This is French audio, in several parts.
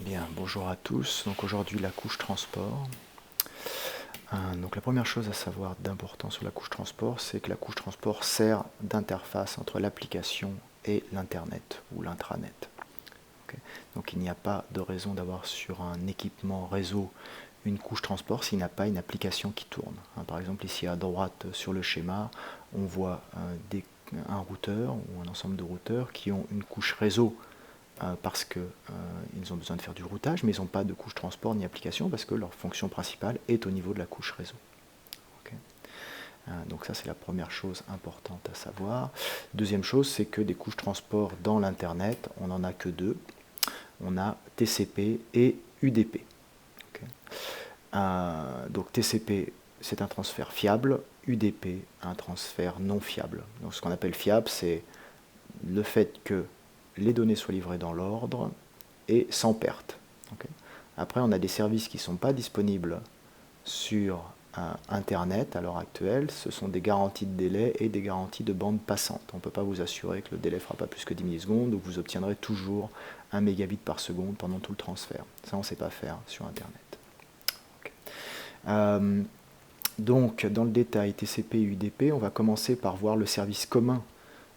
Bien, bonjour à tous. Donc aujourd'hui la couche transport. Donc la première chose à savoir d'important sur la couche transport, c'est que la couche transport sert d'interface entre l'application et l'internet ou l'intranet. Okay. Donc il n'y a pas de raison d'avoir sur un équipement réseau une couche transport s'il n'y a pas une application qui tourne. Par exemple ici à droite sur le schéma, on voit un routeur ou un ensemble de routeurs qui ont une couche réseau parce qu'ils ont besoin de faire du routage, mais ils n'ont pas de couche transport ni application parce que leur fonction principale est au niveau de la couche réseau. Okay. Donc ça c'est la première chose importante à savoir. Deuxième chose, c'est que des couches transport dans l'Internet, on n'en a que deux. On a TCP et UDP. Okay. Donc TCP, c'est un transfert fiable, UDP, un transfert non fiable. Donc ce qu'on appelle fiable, c'est le fait que les données soient livrées dans l'ordre et sans perte. Okay. Après, on a des services qui ne sont pas disponibles sur Internet à l'heure actuelle. Ce sont des garanties de délai et des garanties de bande passante. On ne peut pas vous assurer que le délai ne fera pas plus que 10 millisecondes ou que vous obtiendrez toujours 1 mégabit par seconde pendant tout le transfert. Ça, on ne sait pas faire sur Internet. Okay. Donc, dans le détail TCP et UDP, on va commencer par voir le service commun,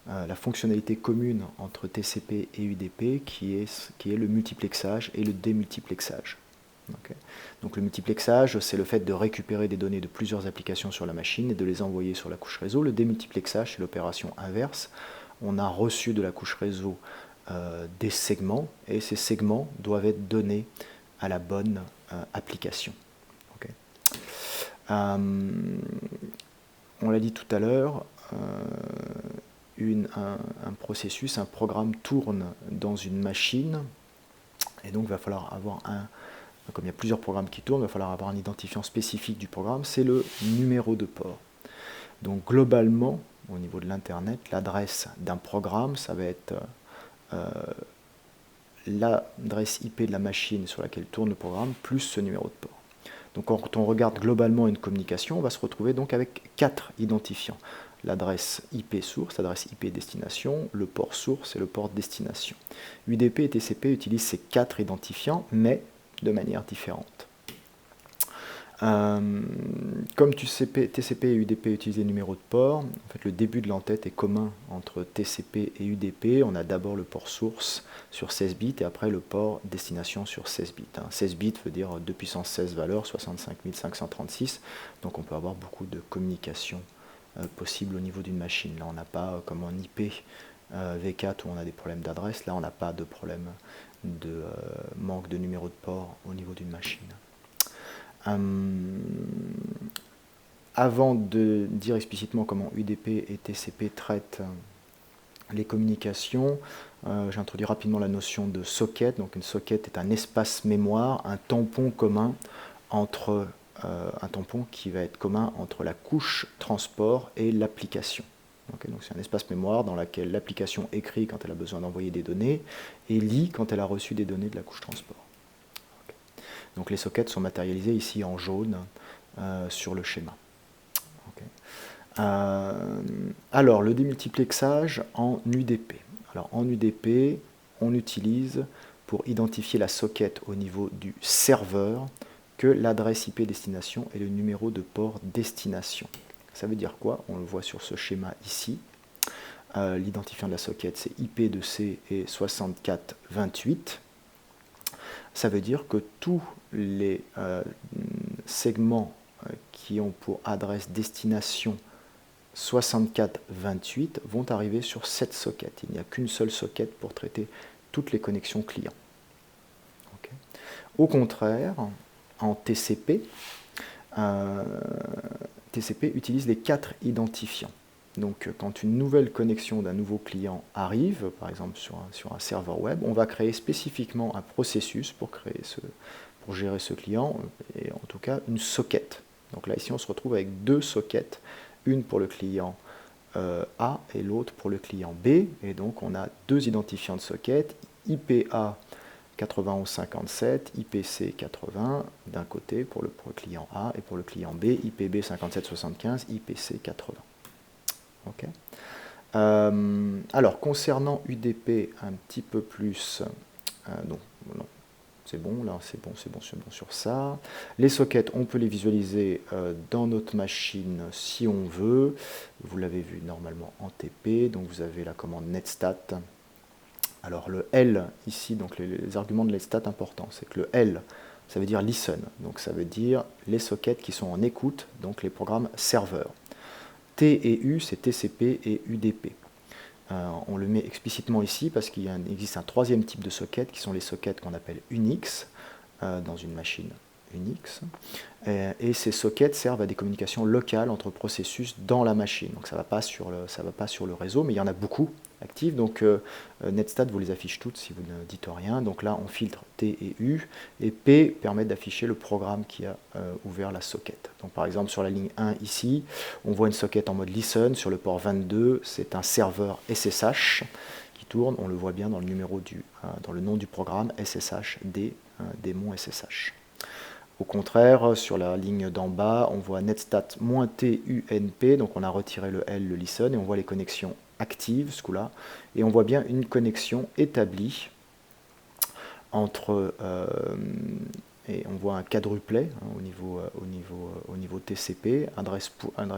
la fonctionnalité commune entre TCP et UDP qui est le multiplexage et le démultiplexage. Okay. Donc le multiplexage, c'est le fait de récupérer des données de plusieurs applications sur la machine et de les envoyer sur la couche réseau. Le démultiplexage, c'est l'opération inverse. On a reçu de la couche réseau des segments et ces segments doivent être donnés à la bonne application. Okay. On l'a dit tout à l'heure, un processus, un programme tourne dans une machine et donc il va falloir avoir comme il y a plusieurs programmes qui tournent, il va falloir avoir un identifiant spécifique du programme, c'est le numéro de port. Donc globalement, au niveau de l'Internet, l'adresse d'un programme, ça va être l'adresse IP de la machine sur laquelle tourne le programme, plus ce numéro de port. Donc quand on regarde globalement une communication, on va se retrouver donc avec 4 identifiants. L'adresse IP source, l'adresse IP destination, le port source et le port destination. UDP et TCP utilisent ces 4 identifiants, mais de manière différente. Comme TCP et UDP utilisent les numéros de port, en fait, le début de l'entête est commun entre TCP et UDP. On a d'abord le port source sur 16 bits et après le port destination sur 16 bits. 16 bits veut dire 2 puissance 16 valeurs, 65 536. Donc on peut avoir beaucoup de communication possible au niveau d'une machine. Là on n'a pas comme en IP V4 où on a des problèmes d'adresse. Là on n'a pas de problème de manque de numéro de port au niveau d'une machine. Avant de dire explicitement comment UDP et TCP traitent les communications, j'introduis rapidement la notion de socket. Donc une socket est un espace mémoire, un tampon commun entre un tampon qui va être commun entre la couche transport et l'application. Okay, donc c'est un espace mémoire dans lequel l'application écrit quand elle a besoin d'envoyer des données et lit quand elle a reçu des données de la couche transport. Okay. Donc les sockets sont matérialisés ici en jaune sur le schéma. Okay. Alors le démultiplexage en UDP. Alors en UDP, on utilise pour identifier la socket au niveau du serveur que l'adresse IP destination et le numéro de port destination. Ça veut dire quoi? On le voit sur ce schéma ici. L'identifiant de la socket, c'est IP de C et 6428. Ça veut dire que tous les segments qui ont pour adresse destination 6428 vont arriver sur cette socket. Il n'y a qu'une seule socket pour traiter toutes les connexions clients. Okay. Au contraire, en TCP, TCP utilise les 4 identifiants. Donc quand une nouvelle connexion d'un nouveau client arrive, par exemple sur un serveur web, on va créer spécifiquement un processus pour gérer ce client, et en tout cas une socket. Donc là ici on se retrouve avec 2 sockets, une pour le client A et l'autre pour le client B, et donc on a 2 identifiants de socket, IPA 9157, IPC 80 d'un côté pour le client A et pour le client B, IPB 5775, IPC 80. Okay. Alors concernant UDP un petit peu plus, c'est bon, là c'est bon, c'est bon, c'est bon sur ça. Les sockets, on peut les visualiser dans notre machine si on veut. Vous l'avez vu normalement en TP, donc vous avez la commande netstat. Alors le L ici, donc les arguments de netstat importants, c'est que le L, ça veut dire listen, donc ça veut dire les sockets qui sont en écoute, donc les programmes serveurs. T et U, c'est TCP et UDP. On le met explicitement ici parce qu'il existe un troisième type de socket qui sont les sockets qu'on appelle Unix dans une machine Unix. Et ces sockets servent à des communications locales entre processus dans la machine. Donc ça ne va pas sur le réseau, mais il y en a beaucoup actifs. Donc netstat vous les affiche toutes si vous ne dites rien. Donc là on filtre T et U, et P permet d'afficher le programme qui a ouvert la socket. Donc par exemple sur la ligne 1 ici, on voit une socket en mode listen. Sur le port 22, c'est un serveur SSH qui tourne. On le voit bien dans le numéro dans le nom du programme SSH démon SSH. Au contraire, sur la ligne d'en bas, on voit netstat-tunp, donc on a retiré le L, le listen, et on voit les connexions actives, ce coup-là, et on voit bien une connexion établie entre, et on voit un quadruplet au niveau TCP, adresse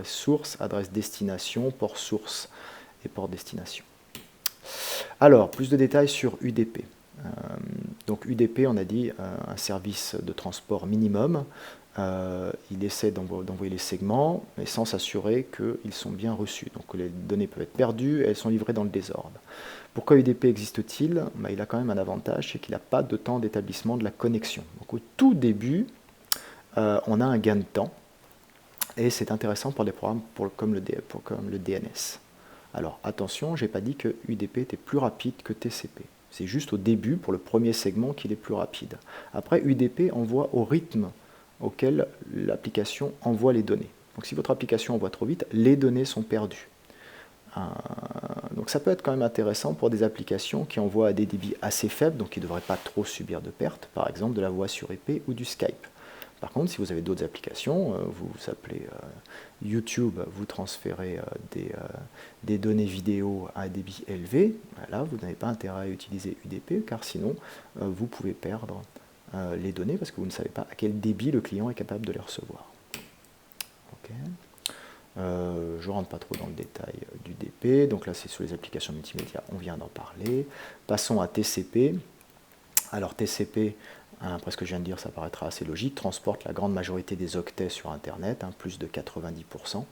source, adresse destination, port source et port destination. Alors, plus de détails sur UDP. Donc UDP, on a dit, un service de transport minimum. Il essaie d'envoyer les segments, mais sans s'assurer qu'ils sont bien reçus. Donc les données peuvent être perdues et elles sont livrées dans le désordre. Pourquoi UDP existe-t-il? Il a quand même un avantage, c'est qu'il n'a pas de temps d'établissement de la connexion. Donc au tout début, on a un gain de temps, et c'est intéressant pour des programmes comme le DNS. Alors attention, je n'ai pas dit que UDP était plus rapide que TCP. C'est juste au début, pour le premier segment, qu'il est plus rapide. Après, UDP envoie au rythme auquel l'application envoie les données. Donc si votre application envoie trop vite, les données sont perdues. Donc ça peut être quand même intéressant pour des applications qui envoient à des débits assez faibles, donc qui ne devraient pas trop subir de pertes, par exemple de la voix sur IP ou du Skype. Par contre, si vous avez d'autres applications, vous appelez YouTube, vous transférez des données vidéo à un débit élevé, là, vous n'avez pas intérêt à utiliser UDP, car sinon, vous pouvez perdre les données parce que vous ne savez pas à quel débit le client est capable de les recevoir. Okay. Je ne rentre pas trop dans le détail du DP, donc là, c'est sur les applications multimédia, on vient d'en parler. Passons à TCP. Alors TCP, après ce que je viens de dire, ça paraîtra assez logique, transporte la grande majorité des octets sur Internet, plus de 90%,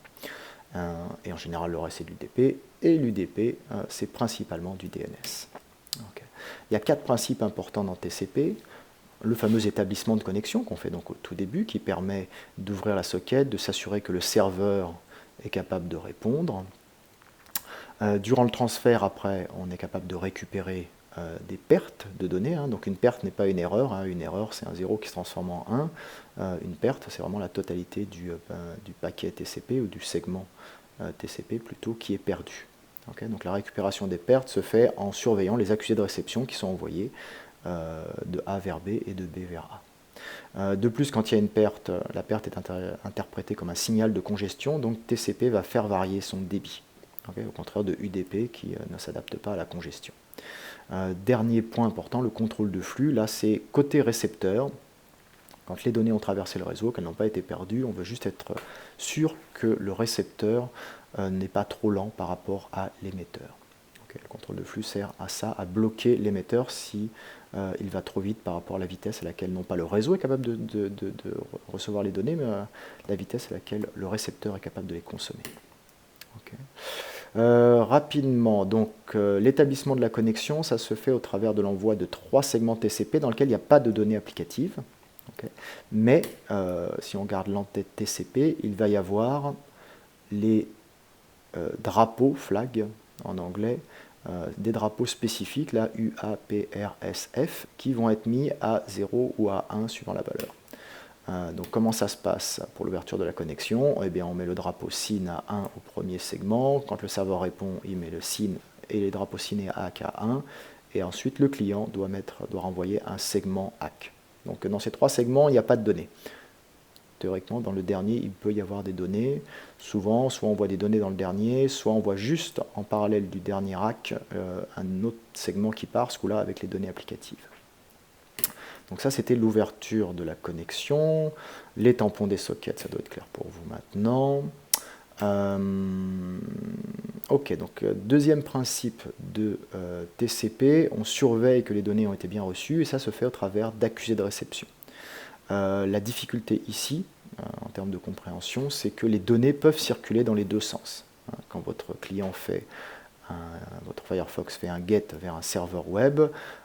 et en général le reste c'est l'UDP, et l'UDP c'est principalement du DNS. Okay. Il y a 4 principes importants dans TCP, le fameux établissement de connexion qu'on fait donc au tout début, qui permet d'ouvrir la socket, de s'assurer que le serveur est capable de répondre. Durant le transfert, après, on est capable de récupérer des pertes de données. Donc une perte n'est pas une erreur. Une erreur, c'est un 0 qui se transforme en 1. Une perte, c'est vraiment la totalité du paquet TCP ou du segment TCP plutôt qui est perdu. Okay, donc la récupération des pertes se fait en surveillant les accusés de réception qui sont envoyés de A vers B et de B vers A. De plus, quand il y a une perte, la perte est interprétée comme un signal de congestion, donc TCP va faire varier son débit. Okay, au contraire de UDP qui ne s'adapte pas à la congestion. Dernier point important, le contrôle de flux. Là, c'est côté récepteur. Quand les données ont traversé le réseau, qu'elles n'ont pas été perdues, on veut juste être sûr que le récepteur n'est pas trop lent par rapport à l'émetteur. Okay, le contrôle de flux sert à ça, à bloquer l'émetteur si il va trop vite par rapport à la vitesse à laquelle non pas le réseau est capable de recevoir les données, mais la vitesse à laquelle le récepteur est capable de les consommer. Okay. Rapidement, donc l'établissement de la connexion, ça se fait au travers de l'envoi de 3 segments TCP dans lesquels il n'y a pas de données applicatives. Okay. Mais si on garde l'entête TCP, il va y avoir les drapeaux, flags en anglais, des drapeaux spécifiques, là UAPRSF, qui vont être mis à 0 ou à 1 suivant la valeur. Donc comment ça se passe pour l'ouverture de la connexion? Eh bien, on met le drapeau SYN à 1 au premier segment. Quand le serveur répond, il met le SYN et les drapeaux SYN et ACK à 1. Et ensuite, le client doit renvoyer un segment ACK. Donc dans ces 3 segments, il n'y a pas de données. Théoriquement, dans le dernier, il peut y avoir des données. Souvent, soit on voit des données dans le dernier, soit on voit juste en parallèle du dernier ACK un autre segment qui part, ce coup-là avec les données applicatives. Donc ça, c'était l'ouverture de la connexion. Les tampons des sockets, ça doit être clair pour vous maintenant. Ok, donc deuxième principe de TCP, on surveille que les données ont été bien reçues, et ça se fait au travers d'accusés de réception. La difficulté ici, en termes de compréhension, c'est que les données peuvent circuler dans les deux sens. Quand votre client fait votre Firefox fait un GET vers un serveur web,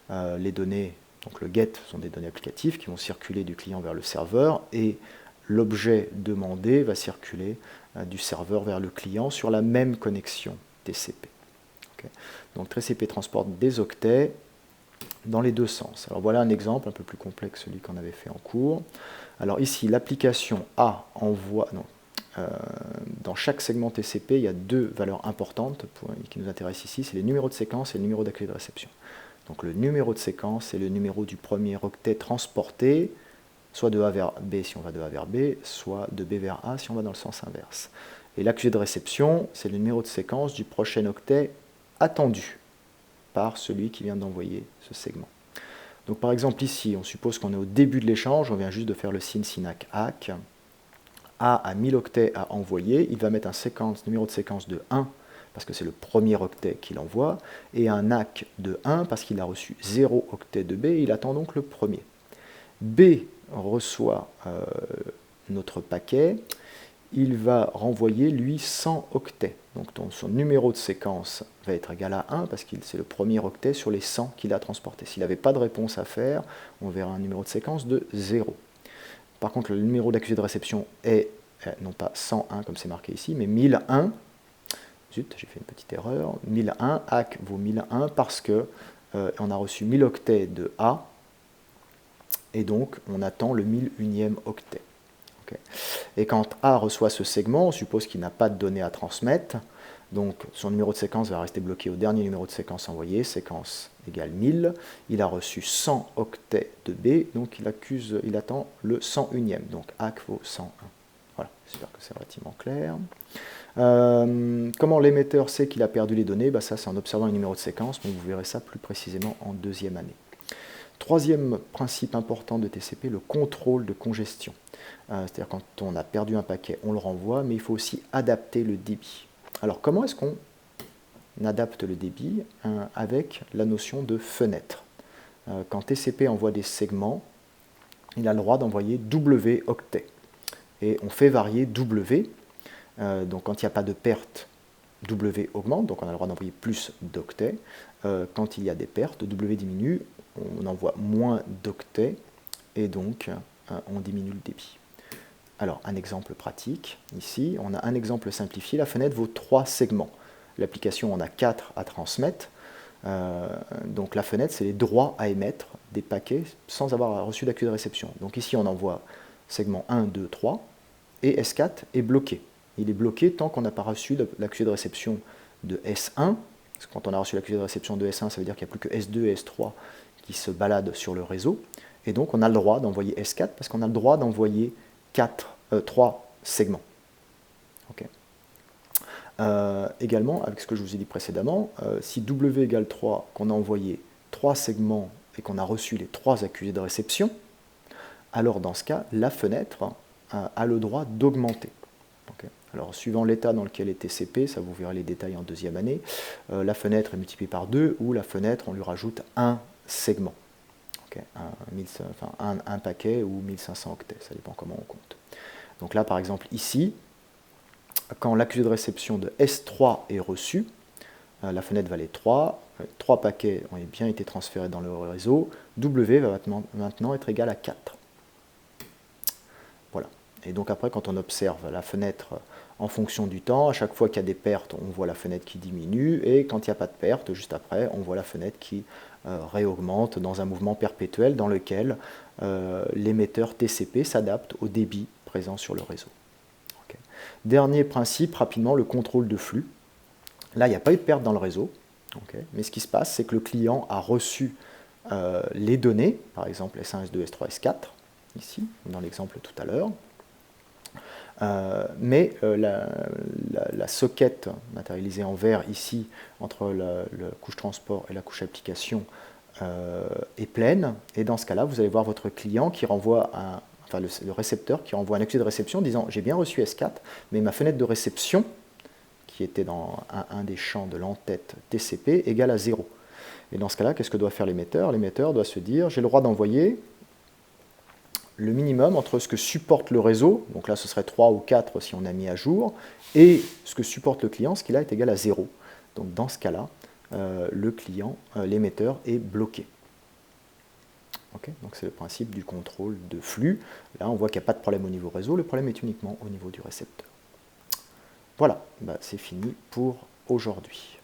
les données, donc le GET sont des données applicatives qui vont circuler du client vers le serveur, et l'objet demandé va circuler du serveur vers le client sur la même connexion TCP. Okay. Donc TCP transporte des octets dans les deux sens. Alors voilà un exemple un peu plus complexe, celui qu'on avait fait en cours. Alors ici, l'application A envoie... Non, dans chaque segment TCP, il y a deux valeurs importantes qui nous intéressent ici, c'est les numéros de séquence et le numéro d'accusé de réception. Donc le numéro de séquence, c'est le numéro du premier octet transporté, soit de A vers B si on va de A vers B, soit de B vers A si on va dans le sens inverse. Et l'accusé de réception, c'est le numéro de séquence du prochain octet attendu par celui qui vient d'envoyer ce segment. Donc par exemple ici, on suppose qu'on est au début de l'échange, on vient juste de faire le SYN SYNAC ACK. A 1000 octets à envoyer, il va mettre un numéro de séquence de 1 parce que c'est le premier octet qu'il envoie, et un ACK de 1 parce qu'il a reçu 0 octet de B, il attend donc le premier. B reçoit notre paquet, il va renvoyer lui 100 octets. Donc son numéro de séquence va être égal à 1 parce que c'est le premier octet sur les 100 qu'il a transporté. S'il n'avait pas de réponse à faire, on verra un numéro de séquence de 0. Par contre, le numéro d'accusé de réception est non pas 101 comme c'est marqué ici, mais 1001. Zut, j'ai fait une petite erreur. 1001, ACK vaut 1001 parce que on a reçu 1000 octets de A, et donc on attend le 1001e octet. Okay. Et quand A reçoit ce segment, on suppose qu'il n'a pas de données à transmettre, donc son numéro de séquence va rester bloqué au dernier numéro de séquence envoyé, séquence égale 1000, il a reçu 100 octets de B, donc il attend le 101e, donc ACK vaut 101. Voilà, j'espère que c'est relativement clair. Comment l'émetteur sait qu'il a perdu les données? Ça c'est en observant les numéros de séquence, mais vous verrez ça plus précisément en deuxième année. Troisième principe important de TCP, le contrôle de congestion. C'est-à-dire quand on a perdu un paquet, on le renvoie, mais il faut aussi adapter le débit. Alors comment est-ce qu'on adapte le débit? Avec la notion de fenêtre. Quand TCP envoie des segments, il a le droit d'envoyer W octets. Et on fait varier W. Donc quand il n'y a pas de perte, W augmente, donc on a le droit d'envoyer plus d'octets. Quand il y a des pertes, W diminue, on envoie moins d'octets, et donc on diminue le débit. Alors, un exemple pratique, ici, on a un exemple simplifié, la fenêtre vaut 3 segments. L'application en a 4 à transmettre, donc la fenêtre, c'est les droits à émettre des paquets sans avoir reçu d'accusé de réception. Donc ici, on envoie segment 1, 2, 3, et S4 est bloqué. Il est bloqué tant qu'on n'a pas reçu l'accusé de réception de S1, parce que quand on a reçu l'accusé de réception de S1, ça veut dire qu'il n'y a plus que S2 et S3 qui se baladent sur le réseau, et donc on a le droit d'envoyer S4 parce qu'on a le droit d'envoyer 3 segments. Okay. Également, avec ce que je vous ai dit précédemment, si W égale 3, qu'on a envoyé 3 segments et qu'on a reçu les 3 accusés de réception, alors dans ce cas, la fenêtre a le droit d'augmenter. Okay. Alors, suivant l'état dans lequel est TCP, ça vous verrez les détails en deuxième année, la fenêtre est multipliée par 2, ou la fenêtre, on lui rajoute un segment. Okay. Un paquet ou 1500 octets, ça dépend comment on compte. Donc là, par exemple, ici, quand l'accusé de réception de S3 est reçu, la fenêtre valait 3, 3 paquets ont bien été transférés dans le réseau, W va maintenant être égal à 4. Voilà. Et donc après, quand on observe la fenêtre en fonction du temps, à chaque fois qu'il y a des pertes, on voit la fenêtre qui diminue, et quand il n'y a pas de perte, juste après, on voit la fenêtre qui réaugmente dans un mouvement perpétuel dans lequel l'émetteur TCP s'adapte au débit présent sur le réseau. Okay. Dernier principe, rapidement, le contrôle de flux. Là, il n'y a pas eu de perte dans le réseau, okay, mais ce qui se passe, c'est que le client a reçu les données, par exemple S1, S2, S3, S4, ici, dans l'exemple tout à l'heure, mais la socket matérialisée en vert ici, entre la couche transport et la couche application, est pleine, et dans ce cas-là, vous allez voir votre client qui renvoie enfin le récepteur qui renvoie un accusé de réception disant j'ai bien reçu S4, mais ma fenêtre de réception, qui était dans un des champs de l'entête TCP, égale à 0. Et dans ce cas-là, qu'est-ce que doit faire l'émetteur? L'émetteur doit se dire j'ai le droit d'envoyer le minimum entre ce que supporte le réseau, donc là ce serait 3 ou 4 si on a mis à jour, et ce que supporte le client, ce qui là est égal à 0. Donc dans ce cas-là, le client, l'émetteur est bloqué. Okay, donc c'est le principe du contrôle de flux. Là on voit qu'il n'y a pas de problème au niveau réseau, le problème est uniquement au niveau du récepteur. Voilà, c'est fini pour aujourd'hui.